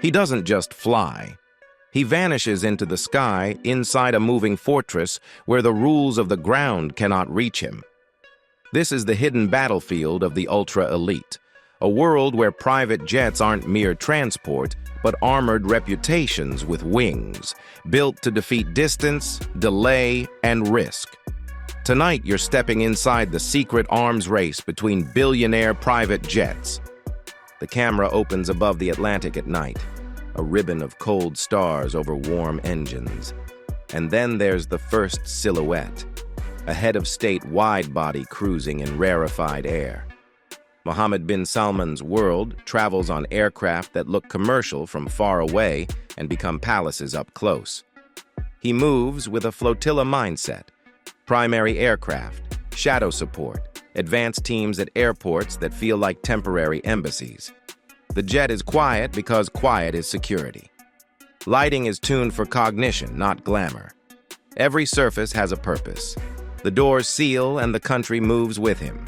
He doesn't just fly. He vanishes into the sky inside a moving fortress where the rules of the ground cannot reach him. This is the hidden battlefield of the ultra-elite, a world where private jets aren't mere transport, but armored reputations with wings, built to defeat distance, delay, and risk. Tonight, you're stepping inside the secret arms race between billionaire private jets. The camera opens above the Atlantic at night, a ribbon of cold stars over warm engines. And then there's the first silhouette, a head-of-state wide-body cruising in rarefied air. Mohammed bin Salman's world travels on aircraft that look commercial from far away and become palaces up close. He moves with a flotilla mindset, primary aircraft, shadow support, advanced teams at airports that feel like temporary embassies. The jet is quiet because quiet is security. Lighting is tuned for cognition, not glamour. Every surface has a purpose. The doors seal and the country moves with him.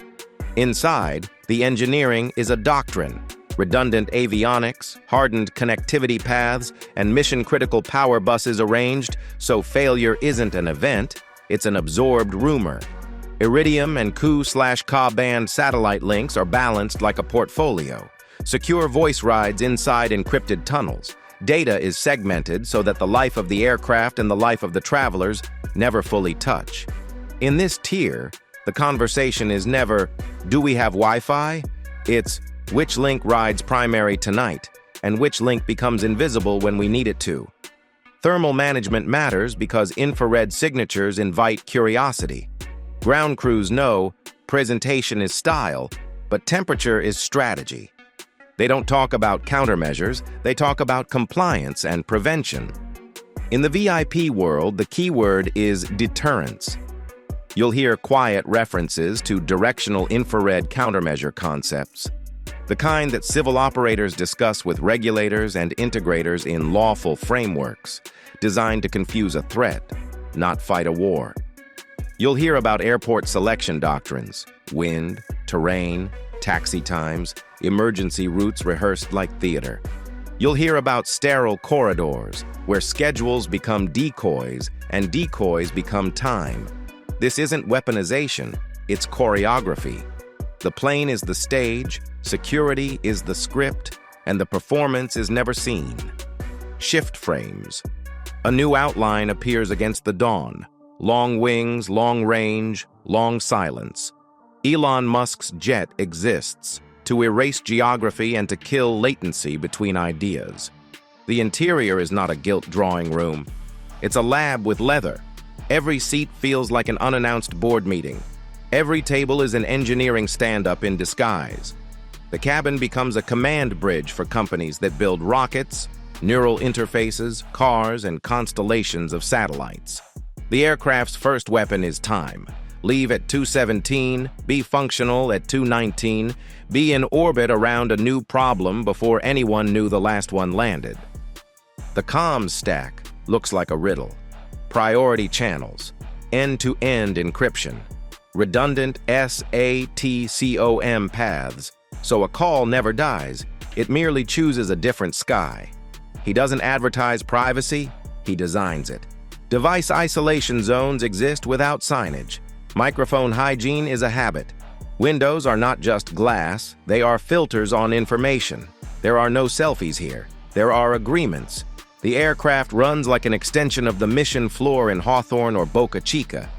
Inside, the engineering is a doctrine. Redundant avionics, hardened connectivity paths, and mission-critical power buses arranged so failure isn't an event, it's an absorbed rumor. Iridium and Ku/Ka band satellite links are balanced like a portfolio. Secure voice rides inside encrypted tunnels. Data is segmented so that the life of the aircraft and the life of the travelers never fully touch. In this tier, the conversation is never, do we have Wi-Fi? It's, which link rides primary tonight, and which link becomes invisible when we need it to. Thermal management matters because infrared signatures invite curiosity. Ground crews know presentation is style, but temperature is strategy. They don't talk about countermeasures, they talk about compliance and prevention. In the VIP world, the keyword is deterrence. You'll hear quiet references to directional infrared countermeasure concepts, the kind that civil operators discuss with regulators and integrators in lawful frameworks, designed to confuse a threat, not fight a war. You'll hear about airport selection doctrines, wind, terrain, taxi times, emergency routes rehearsed like theater. You'll hear about sterile corridors, where schedules become decoys and decoys become time. This isn't weaponization, it's choreography. The plane is the stage, security is the script, and the performance is never seen. Shift frames. A new outline appears against the dawn. Long wings, long range, long silence. Elon Musk's jet exists to erase geography and to kill latency between ideas. The interior is not a gilt drawing room. It's a lab with leather. Every seat feels like an unannounced board meeting. Every table is an engineering stand-up in disguise. The cabin becomes a command bridge for companies that build rockets, neural interfaces, cars, and constellations of satellites. The aircraft's first weapon is time. Leave at 2:17, be functional at 2:19, be in orbit around a new problem before anyone knew the last one landed. The comms stack looks like a riddle. Priority channels, end-to-end encryption, redundant SATCOM paths, so a call never dies, it merely chooses a different sky. He doesn't advertise privacy, he designs it. Device isolation zones exist without signage. Microphone hygiene is a habit. Windows are not just glass, they are filters on information. There are no selfies here. There are agreements. The aircraft runs like an extension of the mission floor in Hawthorne or Boca Chica.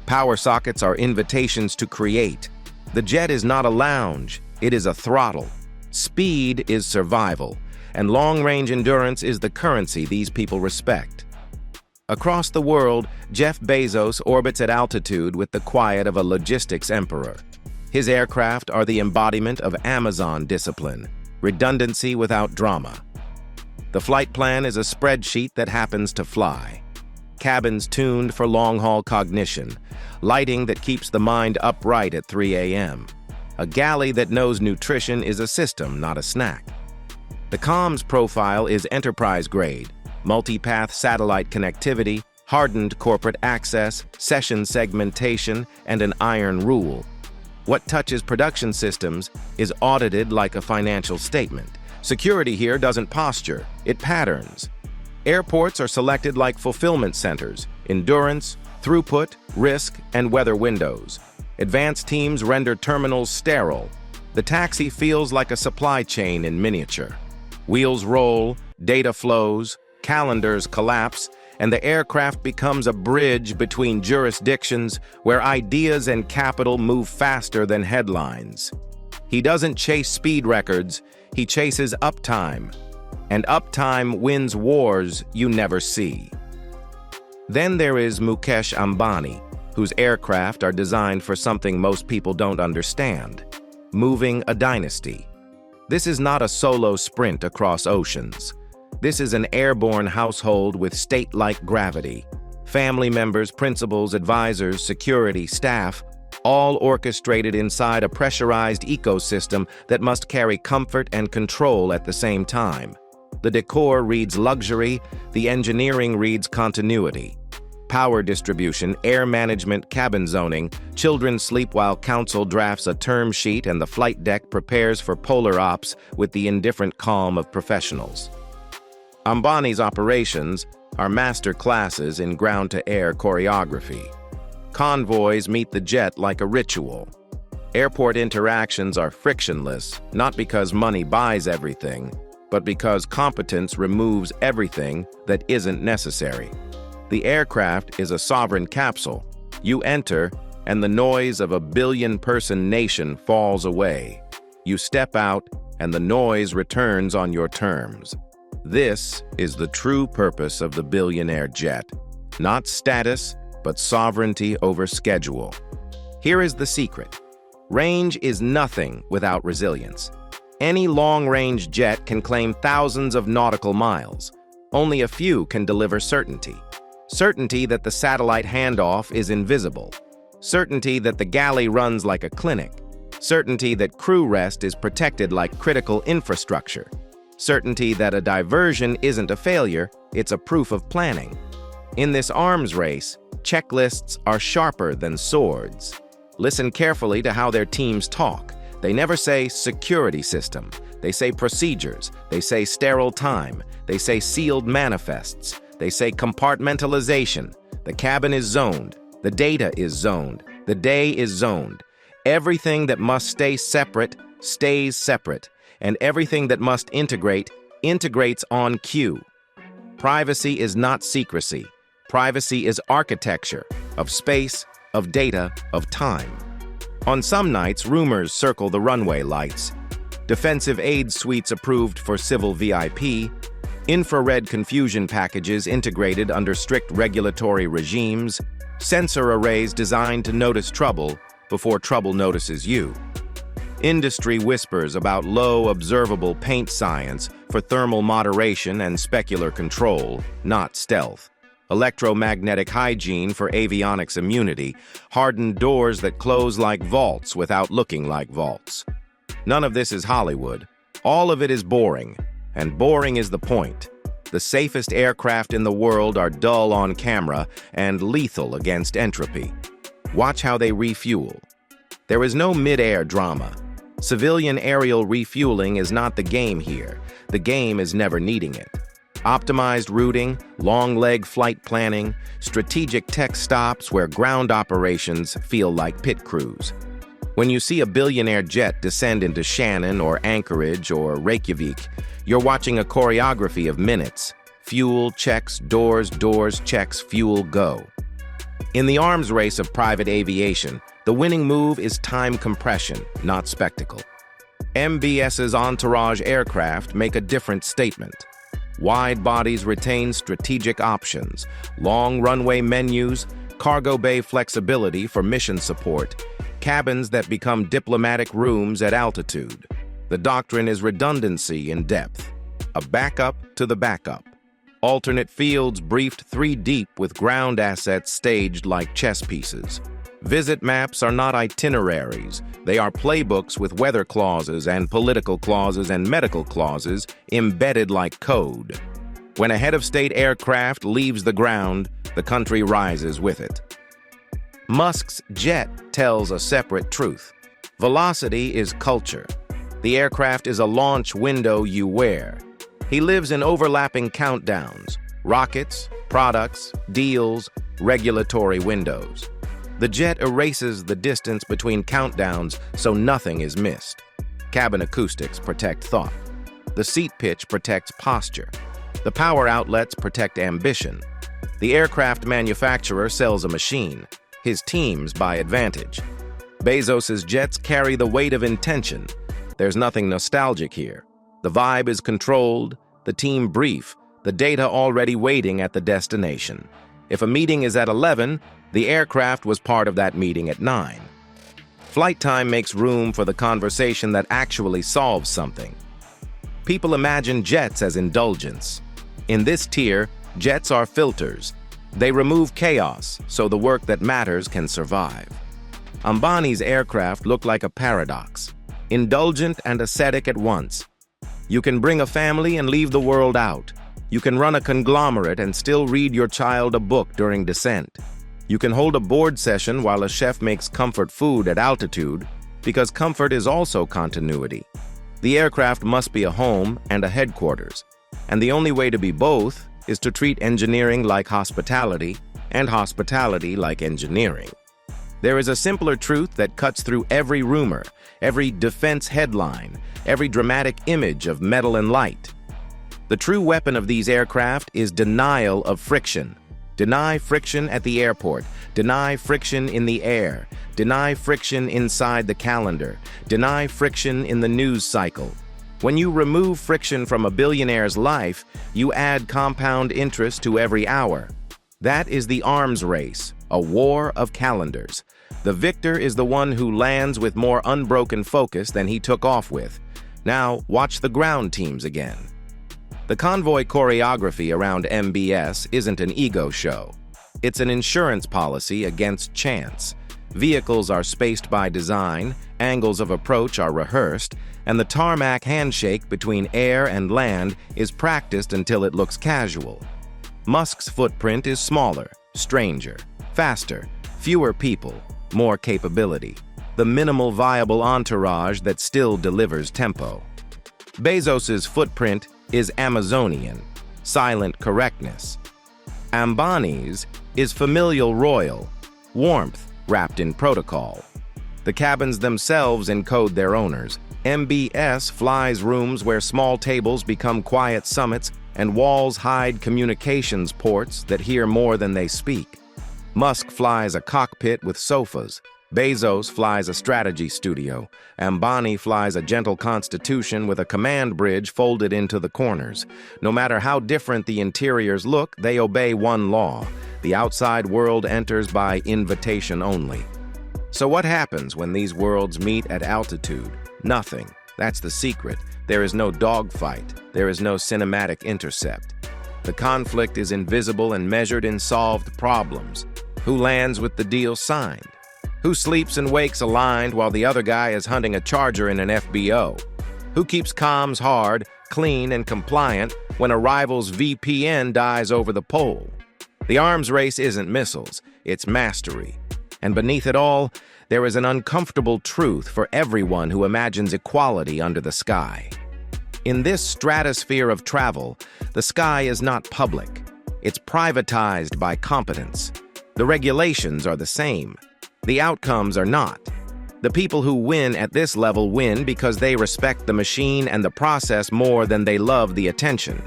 Power sockets are invitations to create. The jet is not a lounge, it is a throttle. Speed is survival, and long-range endurance is the currency these people respect. Across the world, Jeff Bezos orbits at altitude with the quiet of a logistics emperor. His aircraft are the embodiment of Amazon discipline, redundancy without drama. The flight plan is a spreadsheet that happens to fly. Cabins tuned for long-haul cognition, lighting that keeps the mind upright at 3 a.m. A galley that knows nutrition is a system, not a snack. The comms profile is enterprise-grade, multipath satellite connectivity, hardened corporate access, session segmentation, and an iron rule. What touches production systems is audited like a financial statement. Security here doesn't posture, it patterns. Airports are selected like fulfillment centers: endurance, throughput, risk, and weather windows. Advanced teams render terminals sterile. The taxi feels like a supply chain in miniature. Wheels roll, data flows, calendars collapse, and the aircraft becomes a bridge between jurisdictions where ideas and capital move faster than headlines. He doesn't chase speed records, he chases uptime. And uptime wins wars you never see. Then there is Mukesh Ambani, whose aircraft are designed for something most people don't understand: moving a dynasty. This is not a solo sprint across oceans. This is an airborne household with state-like gravity. Family members, principals, advisors, security, staff, all orchestrated inside a pressurized ecosystem that must carry comfort and control at the same time. The decor reads luxury, the engineering reads continuity. Power distribution, air management, cabin zoning, children sleep while council drafts a term sheet and the flight deck prepares for polar ops with the indifferent calm of professionals. Ambani's operations are master classes in ground-to-air choreography. Convoys meet the jet like a ritual. Airport interactions are frictionless, not because money buys everything, but because competence removes everything that isn't necessary. The aircraft is a sovereign capsule. You enter, and the noise of a billion-person nation falls away. You step out, and the noise returns on your terms. This is the true purpose of the billionaire jet. Not status, but sovereignty over schedule. Here is the secret. Range is nothing without resilience. Any long-range jet can claim thousands of nautical miles. Only a few can deliver certainty. Certainty that the satellite handoff is invisible. Certainty that the galley runs like a clinic. Certainty that crew rest is protected like critical infrastructure. Certainty that a diversion isn't a failure, it's a proof of planning. In this arms race, checklists are sharper than swords. Listen carefully to how their teams talk. They never say security system. They say procedures. They say sterile time. They say sealed manifests. They say compartmentalization. The cabin is zoned. The data is zoned. The day is zoned. Everything that must stay separate stays separate. And everything that must integrate integrates on cue. Privacy is not secrecy. Privacy is architecture of space, of data, of time. On some nights, rumors circle the runway lights. Defensive aid suites approved for civil VIP, infrared confusion packages integrated under strict regulatory regimes, sensor arrays designed to notice trouble before trouble notices you. Industry whispers about low observable paint science for thermal moderation and specular control, not stealth. Electromagnetic hygiene for avionics immunity, hardened doors that close like vaults without looking like vaults. None of this is Hollywood. All of it is boring, and boring is the point. The safest aircraft in the world are dull on camera and lethal against entropy. Watch how they refuel. There is no mid-air drama. Civilian aerial refueling is not the game here. The game is never needing it. Optimized routing, long-leg flight planning, strategic tech stops where ground operations feel like pit crews. When you see a billionaire jet descend into Shannon or Anchorage or Reykjavik, you're watching a choreography of minutes. Fuel, checks, doors, checks, fuel, go. In the arms race of private aviation, the winning move is time compression, not spectacle. MBS's entourage aircraft make a different statement. Wide bodies retain strategic options, long runway menus, cargo bay flexibility for mission support, cabins that become diplomatic rooms at altitude. The doctrine is redundancy in depth, a backup to the backup. Alternate fields briefed 3 deep with ground assets staged like chess pieces. Visit maps are not itineraries. They are playbooks with weather clauses and political clauses and medical clauses embedded like code. When a head-of-state aircraft leaves the ground, the country rises with it. Musk's jet tells a separate truth. Velocity is culture. The aircraft is a launch window you wear. He lives in overlapping countdowns, rockets, products, deals, regulatory windows. The jet erases the distance between countdowns so nothing is missed. Cabin acoustics protect thought. The seat pitch protects posture. The power outlets protect ambition. The aircraft manufacturer sells a machine. His teams buy advantage. Bezos's jets carry the weight of intention. There's nothing nostalgic here. The vibe is controlled, the team brief, the data already waiting at the destination. If a meeting is at 11, the aircraft was part of that meeting at 9. Flight time makes room for the conversation that actually solves something. People imagine jets as indulgence. In this tier, jets are filters. They remove chaos so the work that matters can survive. Ambani's aircraft look like a paradox, indulgent and ascetic at once. You can bring a family and leave the world out. You can run a conglomerate and still read your child a book during descent. You can hold a board session while a chef makes comfort food at altitude, because comfort is also continuity. The aircraft must be a home and a headquarters, and the only way to be both is to treat engineering like hospitality and hospitality like engineering. There is a simpler truth that cuts through every rumor, every defense headline, every dramatic image of metal and light. The true weapon of these aircraft is denial of friction. Deny friction at the airport. Deny friction in the air. Deny friction inside the calendar. Deny friction in the news cycle. When you remove friction from a billionaire's life, you add compound interest to every hour. That is the arms race, a war of calendars. The victor is the one who lands with more unbroken focus than he took off with. Now, watch the ground teams again. The convoy choreography around MBS isn't an ego show. It's an insurance policy against chance. Vehicles are spaced by design, angles of approach are rehearsed, and the tarmac handshake between air and land is practiced until it looks casual. Musk's footprint is smaller, stranger, faster, fewer people, more capability. The minimal viable entourage that still delivers tempo. Bezos's footprint is Amazonian, silent correctness. Ambani's is familial royal, warmth wrapped in protocol. The cabins themselves encode their owners. MBS flies rooms where small tables become quiet summits and walls hide communications ports that hear more than they speak. Musk flies a cockpit with sofas. Bezos flies a strategy studio. Ambani flies a gentle constitution with a command bridge folded into the corners. No matter how different the interiors look, they obey one law. The outside world enters by invitation only. So what happens when these worlds meet at altitude? Nothing. That's the secret. There is no dogfight. There is no cinematic intercept. The conflict is invisible and measured in solved problems. Who lands with the deal signed? Who sleeps and wakes aligned while the other guy is hunting a charger in an FBO? Who keeps comms hard, clean, and compliant when a rival's VPN dies over the pole? The arms race isn't missiles, it's mastery. And beneath it all, there is an uncomfortable truth for everyone who imagines equality under the sky. In this stratosphere of travel, the sky is not public. It's privatized by competence. The regulations are the same. The outcomes are not. The people who win at this level win because they respect the machine and the process more than they love the attention.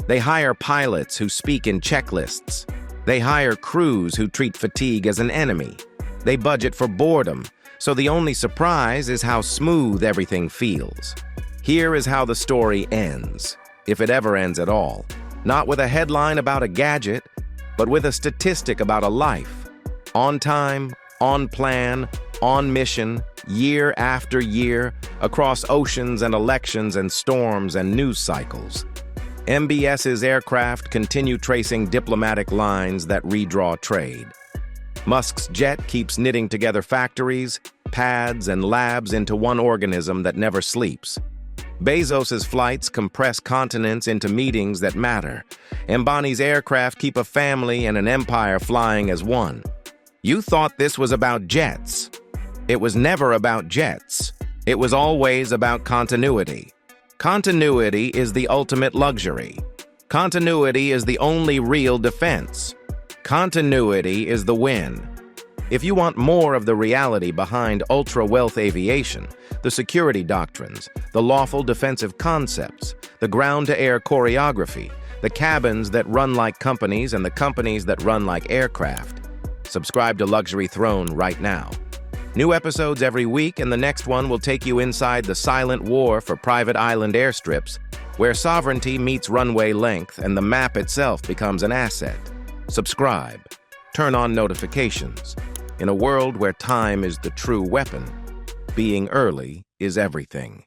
They hire pilots who speak in checklists. They hire crews who treat fatigue as an enemy. They budget for boredom, so the only surprise is how smooth everything feels. Here is how the story ends, if it ever ends at all. Not with a headline about a gadget, but with a statistic about a life. On time, on plan, on mission, year after year, across oceans and elections and storms and news cycles. MBS's aircraft continue tracing diplomatic lines that redraw trade. Musk's jet keeps knitting together factories, pads, and labs into one organism that never sleeps. Bezos's flights compress continents into meetings that matter. Ambani's aircraft keep a family and an empire flying as one. You thought this was about jets. It was never about jets. It was always about continuity. Continuity is the ultimate luxury. Continuity is the only real defense. Continuity is the win. If you want more of the reality behind ultra-wealth aviation, the security doctrines, the lawful defensive concepts, the ground-to-air choreography, the cabins that run like companies and the companies that run like aircraft, subscribe to Luxury Throne right now. New episodes every week, and the next one will take you inside the silent war for private island airstrips, where sovereignty meets runway length and the map itself becomes an asset. Subscribe. Turn on notifications. In a world where time is the true weapon, being early is everything.